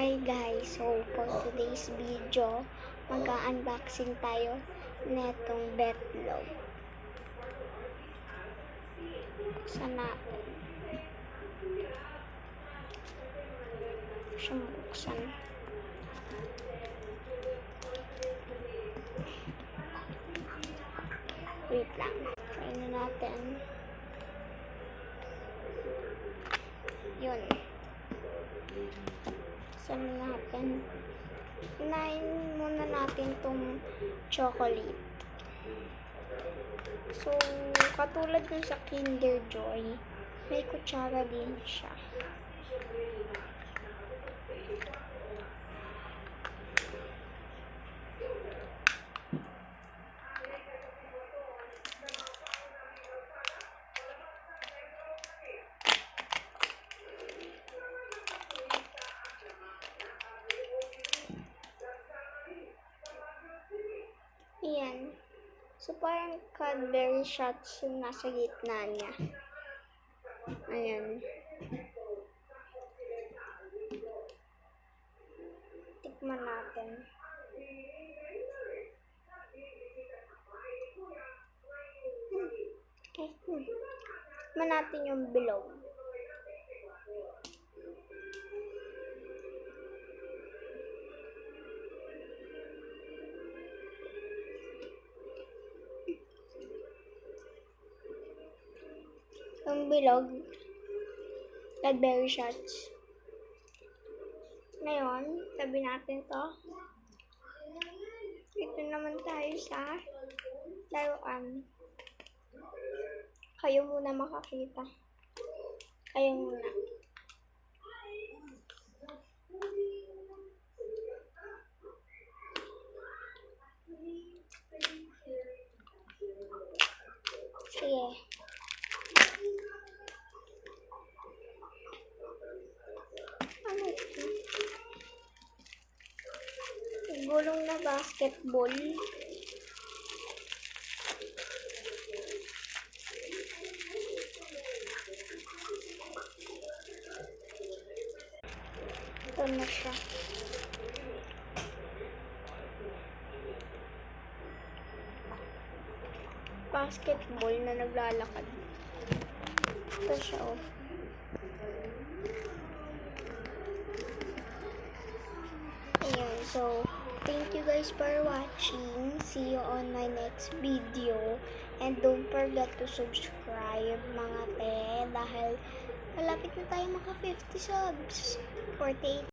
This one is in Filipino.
Hi guys, so for today's video, mag-unboxing tayo netong Betlog. Buksan natin. Siyang buksan. Wait lang. Try na natin. Yun. Buksan na natin. Unahin muna natin tong chocolate. So, katulad ng sa Kinder Joy, may kutsara din siya. Ayan. So, parang Cadbury shots yung nasa gitna niya. Ayan. Tikman natin. Okay. Tikman natin yung bilog. Yung bilog, Cadbury shots. Ngayon, tabi natin to. Dito naman tayo sa laruan. Kayo muna makakita. Kayo muna. Sige. Ano ito? Gulong na basketball. Ito na siya. Basketball na naglalakad. Ito siya, oh. Ayan, so, thank you guys for watching. See you on my next video. And don't forget to subscribe, mga te, dahil malapit na tayo maka 50 subs. 48